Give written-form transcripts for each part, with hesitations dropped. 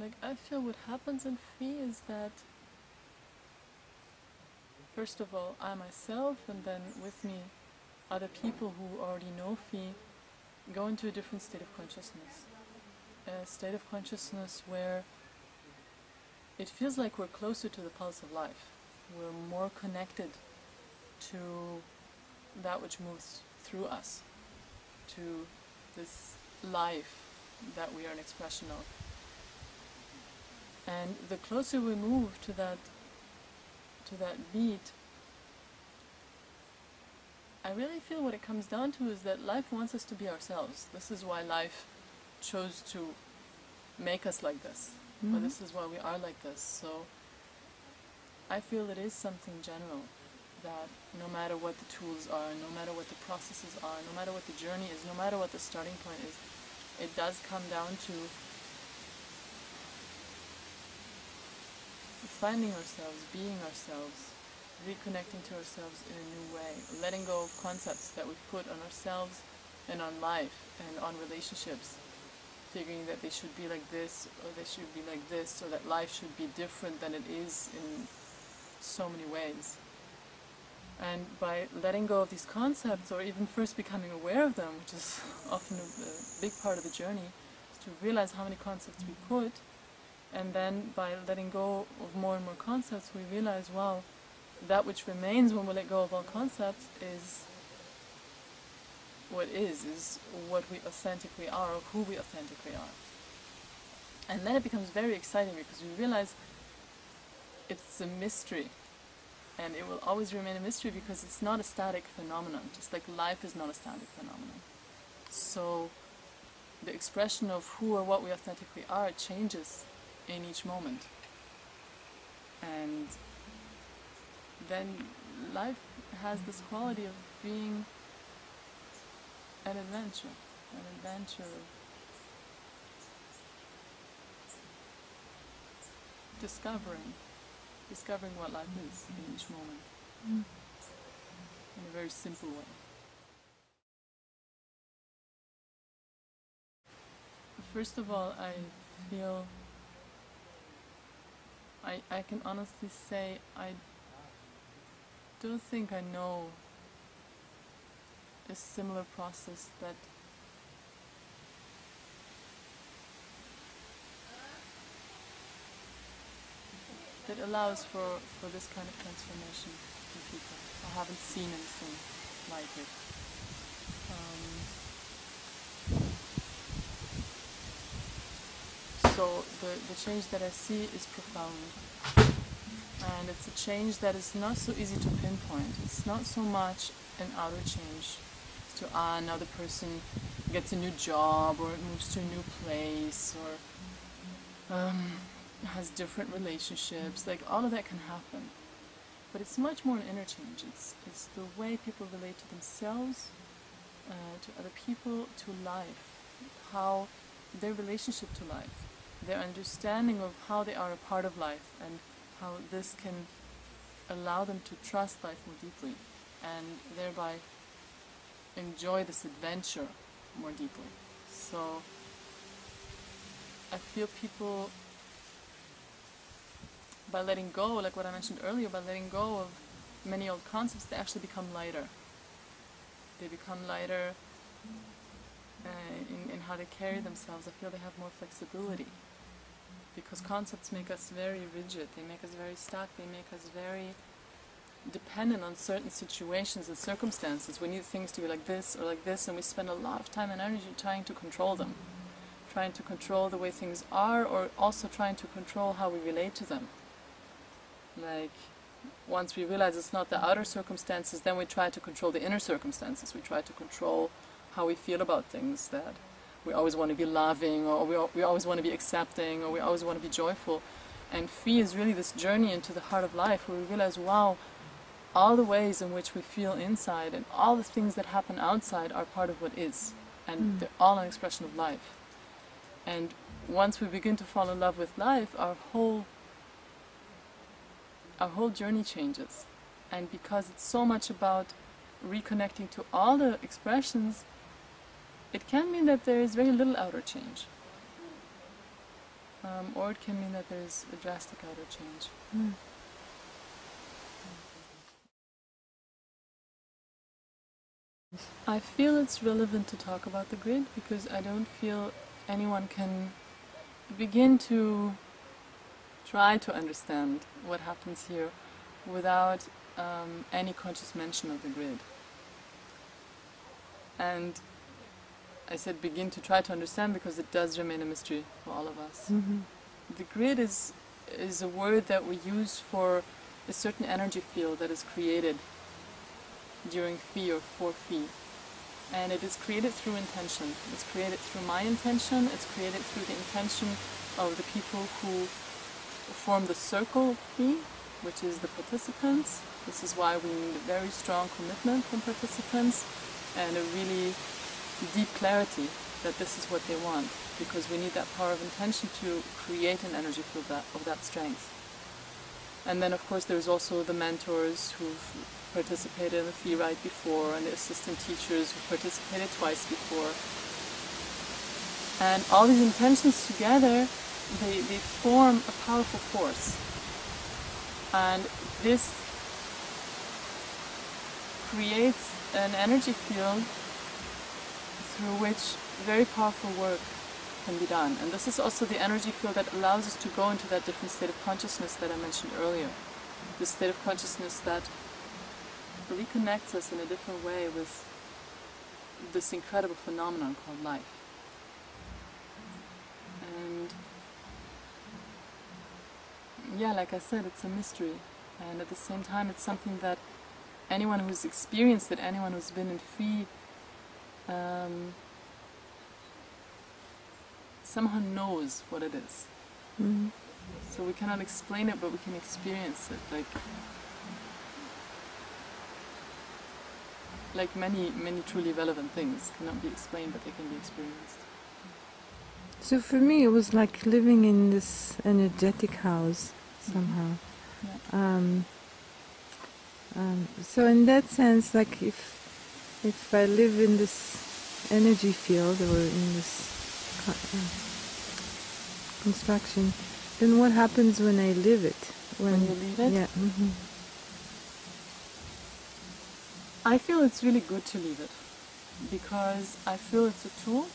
Like, I feel what happens in PHI is that, first of all, I myself, and then with me, other people who already know PHI, go into a different state of consciousness. A state of consciousness where it feels like we're closer to the pulse of life. We're more connected to that which moves through us, to this life that we are an expression of. And the closer we move to that beat, I really feel what it comes down to is that life wants us to be ourselves. This is why life chose to make us like this. Or this is why we are like this. So I feel it is something general, that no matter what the tools are, no matter what the processes are, no matter what the journey is, no matter what the starting point is, it does come down to finding ourselves, being ourselves, reconnecting to ourselves in a new way, letting go of concepts that we've put on ourselves and on life and on relationships, figuring that they should be like this or they should be like this, or that life should be different than it is in so many ways. And by letting go of these concepts, or even first becoming aware of them, which is often a big part of the journey, is to realize how many concepts we put, and then by letting go of more and more concepts, we realize, wow, that which remains when we let go of all concepts is what is what we authentically are, or who we authentically are. And then it becomes very exciting, because we realize it's a mystery, and it will always remain a mystery, because it's not a static phenomenon, just like life is not a static phenomenon. So the expression of who or what we authentically are changes in each moment. And then life has this quality of being an adventure of discovering what life is in each moment, in a very simple way. First of all, I feel, I can honestly say, I don't think I know a similar process that allows for this kind of transformation in people. I haven't seen anything like it. So the change that I see is profound. And it's a change that is not so easy to pinpoint. It's not so much an outer change to, now the person gets a new job, or moves to a new place, or has different relationships. Like, all of that can happen. But it's much more an inner change. It's the way people relate to themselves, to other people, to life, how their relationship to life, their understanding of how they are a part of life, and how this can allow them to trust life more deeply, and thereby enjoy this adventure more deeply. So I feel people, by letting go, like what I mentioned earlier, by letting go of many old concepts, they actually become lighter. They become lighter in how they carry themselves. I feel they have more flexibility. Because concepts make us very rigid, they make us very stuck, they make us very dependent on certain situations and circumstances. We need things to be like this or like this, and we spend a lot of time and energy trying to control them. Trying to control the way things are, or also trying to control how we relate to them. Like, once we realize it's not the outer circumstances, then we try to control the inner circumstances. We try to control how we feel about things, that we always want to be loving, or we always want to be accepting, or we always want to be joyful. And PHI is really this journey into the heart of life, where we realize, wow, all the ways in which we feel inside and all the things that happen outside are part of what is. And they're all an expression of life. And once we begin to fall in love with life, our whole journey changes. And because it's so much about reconnecting to all the expressions, it can mean that there is very little outer change. or it can mean that there's a drastic outer change. I feel it's relevant to talk about the grid because I don't feel anyone can begin to try to understand what happens here without any conscious mention of the grid. And I said begin to try to understand because it does remain a mystery for all of us. The grid is a word that we use for a certain energy field that is created during PHI or for PHI. And it is created through intention. It's created through my intention, it's created through the intention of the people who form the circle of PHI, which is the participants. This is why we need a very strong commitment from participants and a really deep clarity that this is what they want, because we need that power of intention to create an energy field of that strength. And then of course there's also the mentors who've participated in the PHI right before, and the assistant teachers who've participated twice before. And all these intentions together, they form a powerful force. And this creates an energy field through which very powerful work can be done. And this is also the energy field that allows us to go into that different state of consciousness that I mentioned earlier. This state of consciousness that reconnects us in a different way with this incredible phenomenon called life. And yeah, like I said, it's a mystery. And at the same time, it's something that anyone who's experienced it, anyone who's been in PHI, somehow knows what it is. So we cannot explain it, but we can experience it. Like many truly relevant things cannot be explained, but they can be experienced. So for me, it was like living in this energetic house somehow. So in that sense, like if I live in this energy field or in this construction, then what happens when I live it? When you leave it? Yeah. I feel it's really good to leave it because I feel it's a tool,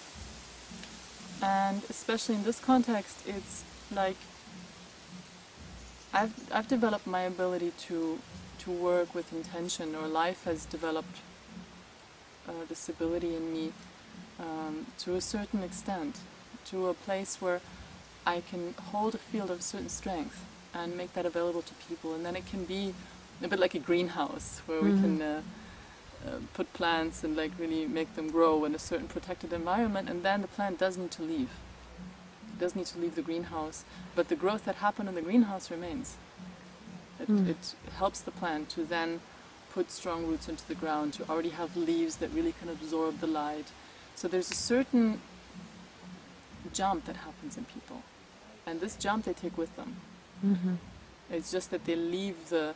and especially in this context, it's like I've developed my ability to work with intention, or life has developed this ability in me to a certain extent, to a place where I can hold a field of certain strength and make that available to people, and then it can be a bit like a greenhouse where we can put plants and like really make them grow in a certain protected environment, and then the plant does need to leave. It does need to leave the greenhouse, but the growth that happened in the greenhouse remains. It helps the plant to then put strong roots into the ground, to already have leaves that really can absorb the light. So there's a certain jump that happens in people, and this jump they take with them. It's just that they leave the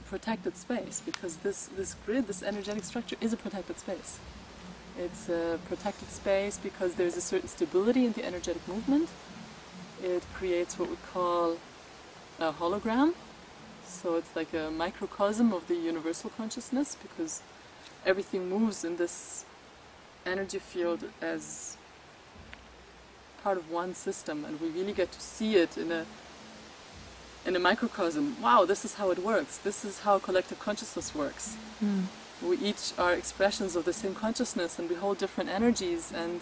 protected space, because this grid, this energetic structure, is a protected space. It's a protected space because there's a certain stability in the energetic movement. It creates what we call a hologram. So it's like a microcosm of the universal consciousness, because everything moves in this energy field as part of one system, and we really get to see it in a microcosm. Wow, this is how it works. This is how collective consciousness works. We each are expressions of the same consciousness, and we hold different energies, and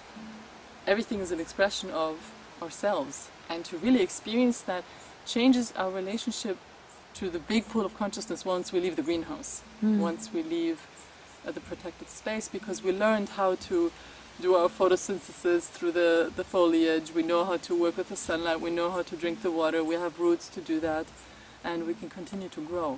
everything is an expression of ourselves. And to really experience that changes our relationship to the big pool of consciousness once we leave the greenhouse, once we leave the protected space, because we learned how to do our photosynthesis through the foliage, we know how to work with the sunlight, we know how to drink the water, we have roots to do that, and we can continue to grow.